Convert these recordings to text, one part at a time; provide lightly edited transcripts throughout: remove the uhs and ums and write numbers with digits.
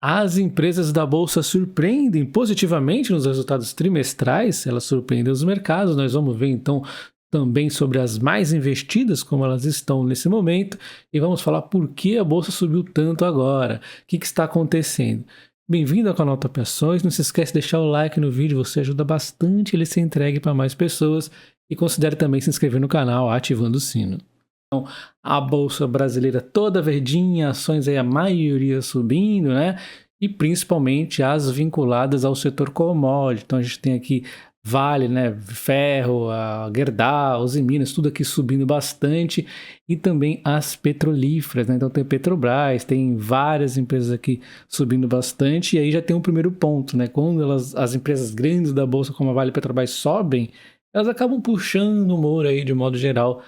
As empresas da Bolsa surpreendem positivamente nos resultados trimestrais, elas surpreendem os mercados. Nós vamos ver então também sobre as mais investidas, como elas estão nesse momento, e vamos falar por que a Bolsa subiu tanto agora, o que está acontecendo. Bem-vindo ao canal Top Ações, não se esquece de deixar o like no vídeo, você ajuda bastante ele a ser entregue para mais pessoas, e considere também se inscrever no canal ativando o sino. Então, a Bolsa Brasileira toda verdinha, ações aí a maioria subindo, né? E principalmente as vinculadas ao setor commodity. Então a gente tem aqui Vale, né? Ferro, a Gerdau, Usiminas, tudo aqui subindo bastante. E também as petrolíferas, né? Então tem Petrobras, tem várias empresas aqui subindo bastante. E aí já tem um primeiro ponto, né? Quando as empresas grandes da Bolsa, como a Vale e Petrobras, sobem, elas acabam puxando o humor aí de modo geral.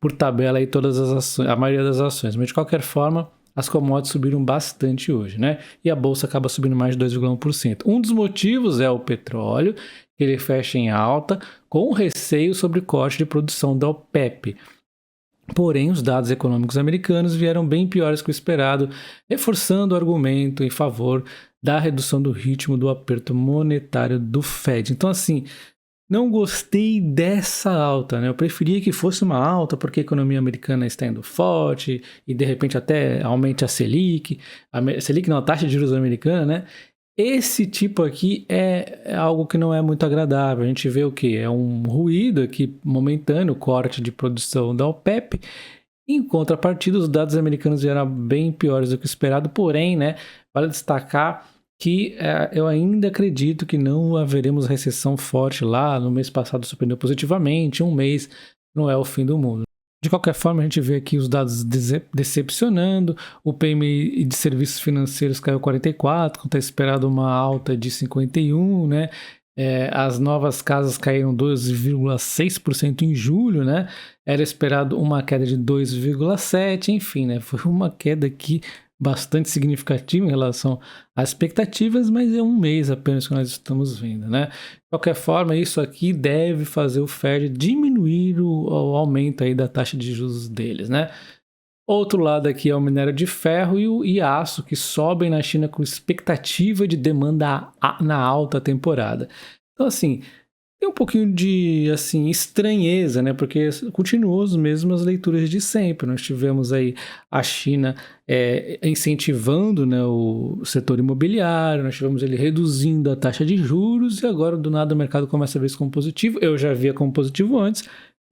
Por tabela aí todas as ações, a maioria das ações, mas de qualquer forma as commodities subiram bastante hoje, né? E a bolsa acaba subindo mais de 2,1%. Um dos motivos é o petróleo, que ele fecha em alta com receio sobre corte de produção da OPEP. Porém, os dados econômicos americanos vieram bem piores que o esperado, reforçando o argumento em favor da redução do ritmo do aperto monetário do Fed. Então, assim, não gostei dessa alta, né? Eu preferia que fosse uma alta porque a economia americana está indo forte e de repente até aumente a Selic. A Selic não, a taxa de juros americana, né? Esse tipo aqui é algo que não é muito agradável. A gente vê o que? É um ruído aqui momentâneo, corte de produção da OPEP. Em contrapartida, os dados americanos vieram bem piores do que o esperado, porém, né? Vale destacar que eu ainda acredito que não haveremos recessão forte lá. No mês passado surpreendeu positivamente, um mês não é o fim do mundo. De qualquer forma, a gente vê aqui os dados decepcionando, o PMI de serviços financeiros caiu 44, quando está esperado uma alta de 51, né? As novas casas caíram 12,6% em julho, né? Era esperado uma queda de 2,7%, enfim, né? Foi uma queda aqui bastante significativo em relação às expectativas, mas é um mês apenas que nós estamos vendo, né? De qualquer forma, isso aqui deve fazer o Fed diminuir o aumento aí da taxa de juros deles, né? Outro lado aqui é o minério de ferro e aço, que sobem na China com expectativa de demanda na alta temporada. Então, assim, tem um pouquinho de, assim, estranheza, né? Porque continuou as mesmas leituras de sempre. Nós tivemos aí a China incentivando, né, o setor imobiliário, nós tivemos ele reduzindo a taxa de juros e agora, do nada, o mercado começa a ver isso como positivo. Eu já via como positivo antes,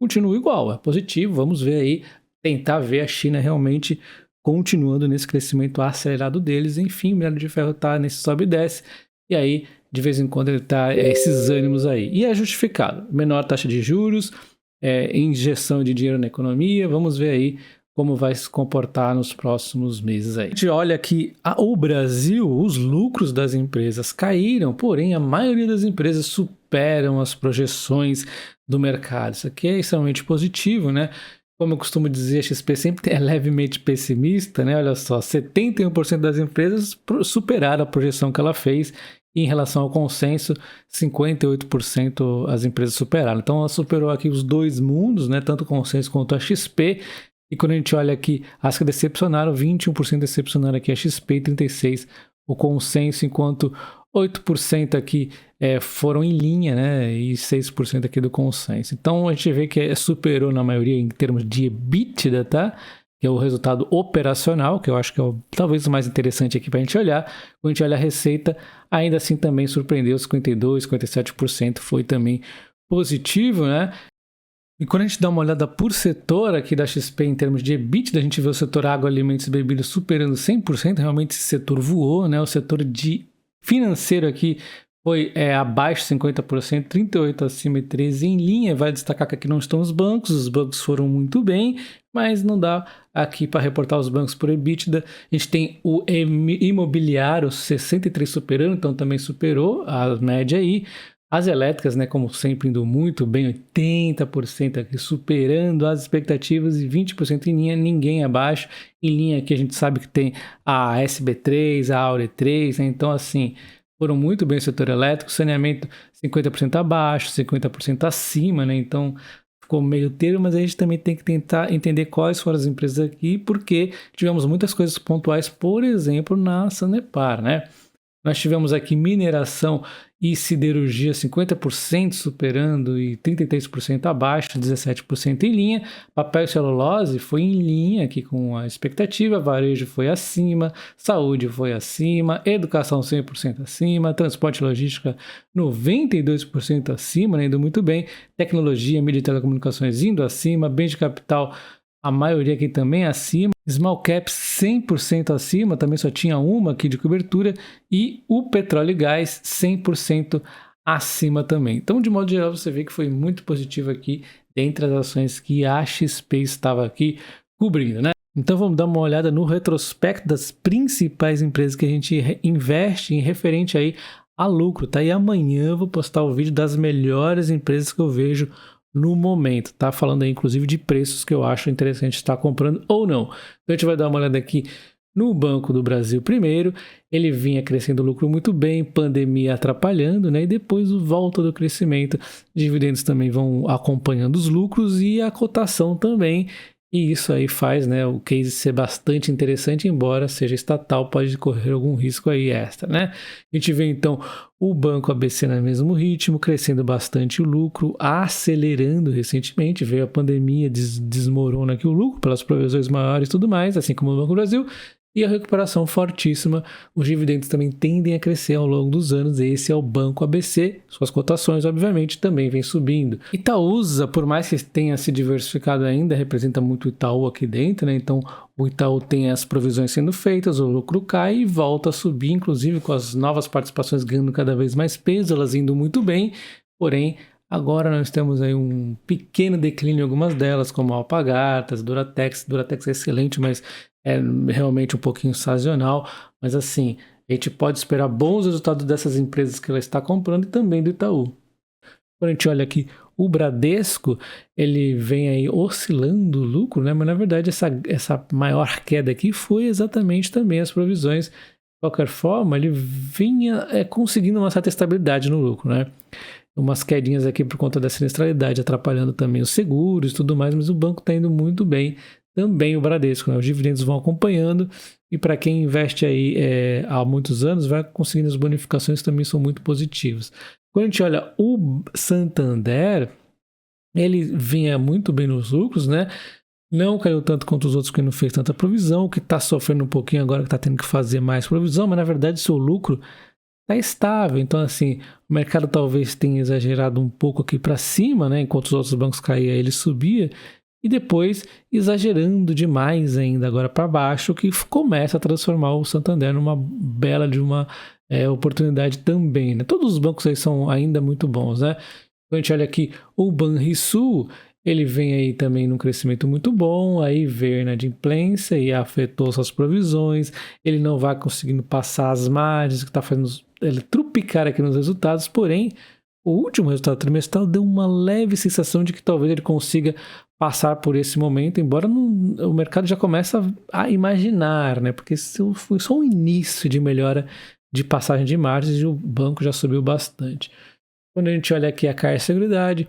continua igual, é positivo. Vamos ver aí, tentar ver a China realmente continuando nesse crescimento acelerado deles. Enfim, o minério de ferro está nesse sobe e desce. E aí, de vez em quando, ele está esses ânimos aí. E é justificado. Menor taxa de juros, injeção de dinheiro na economia. Vamos ver aí como vai se comportar nos próximos meses aí. A gente olha que o Brasil, os lucros das empresas caíram, porém a maioria das empresas superam as projeções do mercado. Isso aqui é extremamente positivo, né? Como eu costumo dizer, a XP sempre é levemente pessimista, né? Olha só, 71% das empresas superaram a projeção que ela fez. E em relação ao consenso, 58% as empresas superaram. Então ela superou aqui os dois mundos, né? Tanto o consenso quanto a XP. E quando a gente olha aqui, as que decepcionaram, 21% decepcionaram aqui a XP e 36% o consenso, enquanto 8% aqui foram em linha, né? E 6% aqui do consenso. Então a gente vê que superou na maioria em termos de EBITDA, tá? Que é o resultado operacional, que eu acho que é talvez o mais interessante aqui para a gente olhar. Quando a gente olha a receita, ainda assim também surpreendeu, 52%, 57% foi também positivo, né? E quando a gente dá uma olhada por setor aqui da XP em termos de EBITDA, a gente vê o setor água, alimentos e bebidas superando 100%, realmente esse setor voou, né? O setor de financeiro aqui foi abaixo de 50%, 38% acima e 13% em linha. Vai destacar que aqui não estão os bancos foram muito bem, mas não dá aqui para reportar os bancos por EBITDA. A gente tem o imobiliário 63% superando, então também superou a média aí. As elétricas, né, como sempre, indo muito bem, 80% aqui superando as expectativas e 20% em linha, ninguém abaixo. Em linha aqui a gente sabe que tem a SB3, a Aure3, né? Então assim, foram muito bem o setor elétrico, saneamento 50% abaixo, 50% acima, né? Então ficou meio termo, mas a gente também tem que tentar entender quais foram as empresas aqui, porque tivemos muitas coisas pontuais, por exemplo, na Sanepar, né? Nós tivemos aqui mineração e siderurgia 50% superando e 33% abaixo, 17% em linha. Papel e celulose foi em linha aqui com a expectativa, varejo foi acima, saúde foi acima, educação 100% acima, transporte e logística 92% acima, né, indo muito bem, tecnologia, mídia e telecomunicações indo acima, bens de capital a maioria aqui também acima, small caps 100% acima, também só tinha uma aqui de cobertura, e o petróleo e gás 100% acima também. Então, de modo geral, você vê que foi muito positivo aqui dentre as ações que a XP estava aqui cobrindo, né? Então, vamos dar uma olhada no retrospecto das principais empresas que a gente investe em referente aí a lucro, tá? E amanhã eu vou postar o vídeo das melhores empresas que eu vejo no momento, tá? Falando aí, inclusive, de preços que eu acho interessante estar comprando ou não. Então, a gente vai dar uma olhada aqui no Banco do Brasil primeiro. Ele vinha crescendo o lucro muito bem, pandemia atrapalhando, né? E depois volta do crescimento. Dividendos também vão acompanhando os lucros e a cotação também. E isso aí faz, né, o case ser bastante interessante, embora seja estatal, pode correr algum risco aí extra, né? A gente vê então o Banco ABC no mesmo ritmo, crescendo bastante o lucro, acelerando recentemente, veio a pandemia, desmorona aqui o lucro pelas provisões maiores e tudo mais, assim como o Banco do Brasil, e a recuperação fortíssima. Os dividendos também tendem a crescer ao longo dos anos. Esse é o Banco ABC. Suas cotações, obviamente, também vêm subindo. Itaúsa, por mais que tenha se diversificado ainda, representa muito o Itaú aqui dentro, né? Então, o Itaú tem as provisões sendo feitas, o lucro cai e volta a subir, inclusive com as novas participações ganhando cada vez mais peso, elas indo muito bem. Porém, agora nós temos aí um pequeno declínio em algumas delas, como a Alpargatas, Duratex. Duratex é excelente, mas é realmente um pouquinho sazonal, mas assim, a gente pode esperar bons resultados dessas empresas que ela está comprando e também do Itaú. Quando a gente olha aqui, o Bradesco, ele vem aí oscilando o lucro, né? Mas na verdade essa maior queda aqui foi exatamente também as provisões. De qualquer forma, ele vinha conseguindo uma certa estabilidade no lucro, né? Umas quedinhas aqui por conta da sinistralidade, atrapalhando também os seguros e tudo mais, mas o banco está indo muito bem. Também o Bradesco, né? Os dividendos vão acompanhando e para quem investe aí há muitos anos, vai conseguindo as bonificações também são muito positivas. Quando a gente olha o Santander, ele vinha muito bem nos lucros, né? Não caiu tanto quanto os outros que não fez tanta provisão, o que está sofrendo um pouquinho agora que está tendo que fazer mais provisão, mas na verdade seu lucro está estável. Então assim, o mercado talvez tenha exagerado um pouco aqui para cima, né? Enquanto os outros bancos caíam, ele subia. E depois exagerando demais ainda agora para baixo, que começa a transformar o Santander numa bela de uma oportunidade também, né? Todos os bancos aí são ainda muito bons, né? Quando a gente olha aqui, o Banrisul, ele vem aí também num crescimento muito bom, aí veio na inadimplência e afetou suas provisões, ele não vai conseguindo passar as margens, que está fazendo ele trupicar aqui nos resultados, porém, o último resultado trimestral deu uma leve sensação de que talvez ele consiga passar por esse momento, embora o mercado já começa a imaginar, né? Porque foi só um início de melhora de passagem de margens e o banco já subiu bastante. Quando a gente olha aqui a Caixa Seguridade,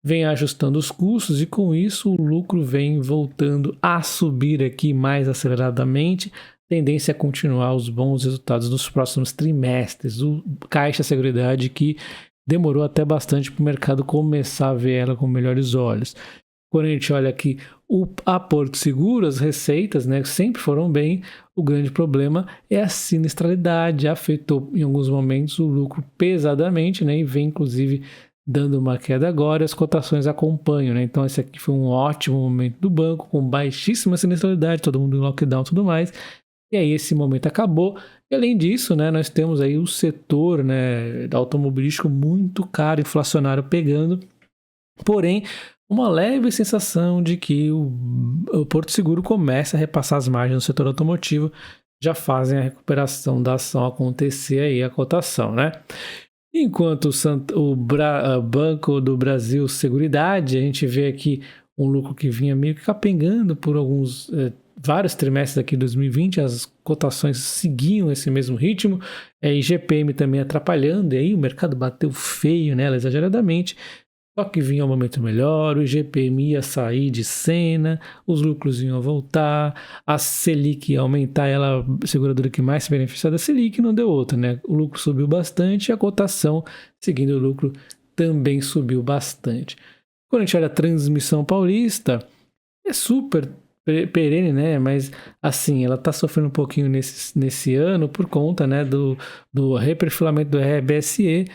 vem ajustando os custos e com isso o lucro vem voltando a subir aqui mais aceleradamente. Tendência a continuar os bons resultados nos próximos trimestres. O Caixa Seguridade que demorou até bastante para o mercado começar a ver ela com melhores olhos. Quando a gente olha aqui a Porto Seguro, as receitas, né, sempre foram bem. O grande problema é a sinistralidade, afetou em alguns momentos o lucro pesadamente, né, e vem inclusive dando uma queda agora, as cotações acompanham, né? Então esse aqui foi um ótimo momento do banco, com baixíssima sinistralidade, todo mundo em lockdown e tudo mais. E aí esse momento acabou. E além disso, né, nós temos aí o setor, né, automobilístico muito caro, inflacionário pegando. Porém, uma leve sensação de que o Porto Seguro começa a repassar as margens no setor automotivo, já fazem a recuperação da ação acontecer aí, a cotação, né? Enquanto o Banco do Brasil Seguridade, a gente vê aqui um lucro que vinha meio que capengando por vários trimestres aqui de 2020, as cotações seguiam esse mesmo ritmo, IGPM também atrapalhando, e aí o mercado bateu feio nela exageradamente. Só que vinha um momento melhor, o IGPM ia sair de cena, os lucros iam voltar, a Selic ia aumentar, ela, a seguradora que mais se beneficiou da Selic, não deu outra, né? O lucro subiu bastante e a cotação, seguindo o lucro, também subiu bastante. Quando a gente olha a Transmissão Paulista, é super perene, né? Mas, assim, ela tá sofrendo um pouquinho nesse ano por conta, né, do reperfilamento do RBSE.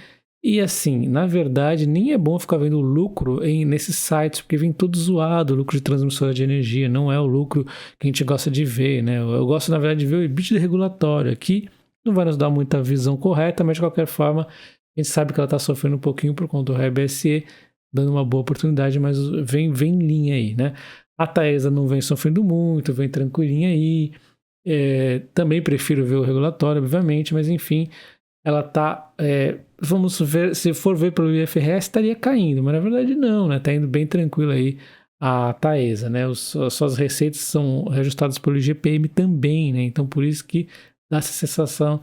E assim, na verdade, nem é bom ficar vendo lucro nesses sites, porque vem tudo zoado, o lucro de transmissora de energia, não é o lucro que a gente gosta de ver, né? Eu gosto, na verdade, de ver o EBITDA regulatório. Aqui não vai nos dar muita visão correta, mas de qualquer forma, a gente sabe que ela está sofrendo um pouquinho por conta do RBSE, dando uma boa oportunidade, mas vem em linha aí, né? A Taesa não vem sofrendo muito, vem tranquilinha aí. Também prefiro ver o regulatório, obviamente, mas enfim, ela tá, vamos ver, se for ver pelo IFRS, estaria caindo, mas na verdade não, né? Tá indo bem tranquilo aí a Taesa, né? Suas receitas são reajustadas pelo IGPM também, né? Então por isso que dá essa sensação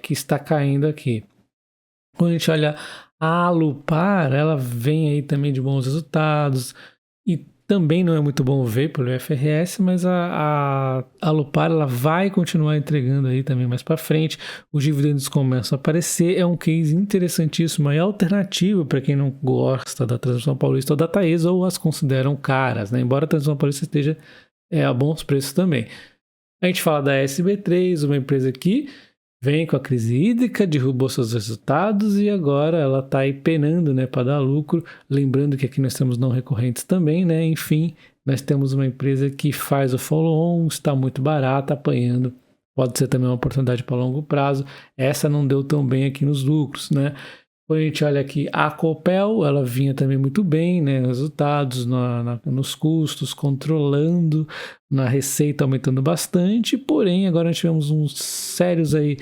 que está caindo aqui. Quando a gente olha a Alupar, ela vem aí também de bons resultados e também não é muito bom ver pelo IFRS, mas a Alupar ela vai continuar entregando aí também mais para frente. Os dividendos começam a aparecer. É um case interessantíssimo e alternativo para quem não gosta da Transmissão Paulista ou da Taesa ou as consideram caras, né? Embora a Transmissão Paulista esteja a bons preços também. A gente fala da SB3, uma empresa que vem com a crise hídrica, derrubou seus resultados e agora ela está aí penando, né, para dar lucro. Lembrando que aqui nós temos não recorrentes também, né? Enfim, nós temos uma empresa que faz o follow-on, está muito barata, apanhando. Pode ser também uma oportunidade para longo prazo. Essa não deu tão bem aqui nos lucros, né? Quando a gente olha aqui, a Copel, ela vinha também muito bem, né? Resultados nos custos, controlando, na receita aumentando bastante, porém agora nós tivemos uns sérios aí,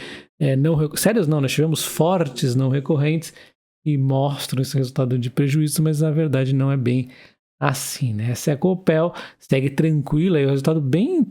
sérios não, nós tivemos fortes não recorrentes e mostram esse resultado de prejuízo, mas na verdade não é bem assim, né? Essa é a Copel, segue tranquila e o resultado bem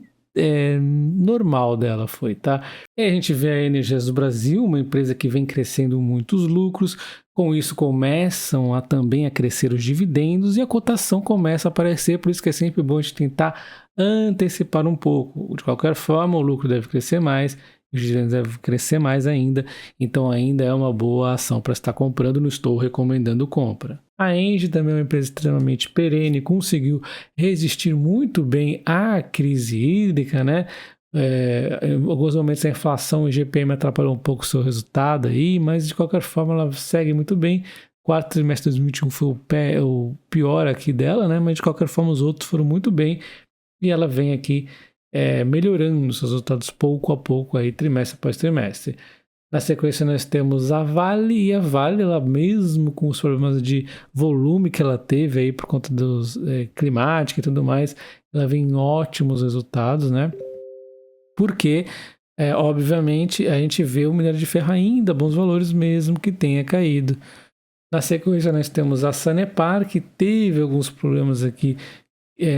normal dela foi, tá? E a gente vê a Energias do Brasil, uma empresa que vem crescendo muitos lucros, com isso começam também a crescer os dividendos e a cotação começa a aparecer, por isso que é sempre bom a gente tentar antecipar um pouco. De qualquer forma, o lucro deve crescer mais, os dividendos devem crescer mais ainda, então ainda é uma boa ação para estar comprando, não estou recomendando compra. A Engie também é uma empresa extremamente perene, conseguiu resistir muito bem à crise hídrica, né? Em alguns momentos a inflação e o IGPM atrapalhou um pouco o seu resultado aí, mas de qualquer forma ela segue muito bem. Quarto trimestre de 2021 foi o pior aqui dela, né? Mas de qualquer forma os outros foram muito bem e ela vem aqui melhorando seus resultados pouco a pouco aí, trimestre após trimestre. Na sequência nós temos a Vale, e a Vale, ela mesmo com os problemas de volume que ela teve aí por conta dos climática e tudo mais, ela vem em ótimos resultados, né? Porque, obviamente, a gente vê o minério de ferro ainda bons valores mesmo que tenha caído. Na sequência nós temos a Sanepar, que teve alguns problemas aqui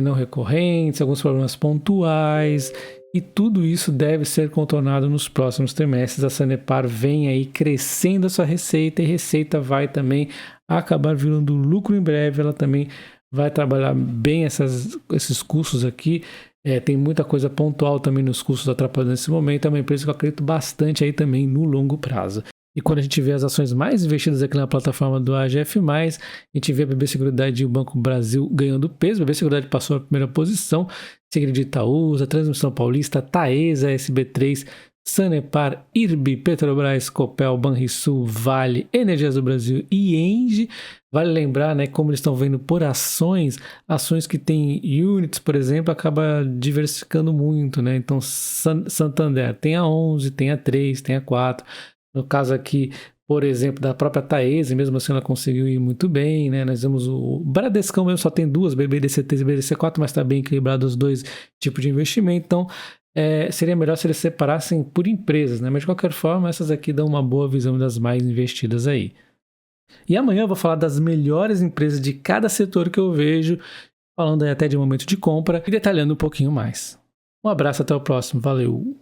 não recorrentes, alguns problemas pontuais, e tudo isso deve ser contornado nos próximos trimestres. A Sanepar vem aí crescendo a sua receita e receita vai também acabar virando lucro em breve. Ela também vai trabalhar bem esses custos aqui. Tem muita coisa pontual também nos custos atrapalhando nesse momento. É uma empresa que eu acredito bastante aí também no longo prazo. E quando a gente vê as ações mais investidas aqui na plataforma do AGF+, a gente vê a BB Seguridade e o Banco Brasil ganhando peso. A BB Seguridade passou a primeira posição, seguida de Itaúsa, Transmissão Paulista, Taesa, SB3, Sanepar, IRB, Petrobras, Copel, Banrisul, Vale, Energias do Brasil e Engie. Vale lembrar, né, como eles estão vendo por ações que têm units, por exemplo, acaba diversificando muito, né? Então, Santander tem a 11, tem a 3, tem a 4. No caso aqui, por exemplo, da própria Taesa, mesmo assim ela conseguiu ir muito bem, né? Nós vemos o Bradescão mesmo, só tem duas, BBDC3 e BBDC4, mas está bem equilibrado os dois tipos de investimento. Então, seria melhor se eles separassem por empresas, né? Mas de qualquer forma, essas aqui dão uma boa visão das mais investidas aí. E amanhã eu vou falar das melhores empresas de cada setor que eu vejo, falando aí até de momento de compra e detalhando um pouquinho mais. Um abraço, até o próximo, valeu!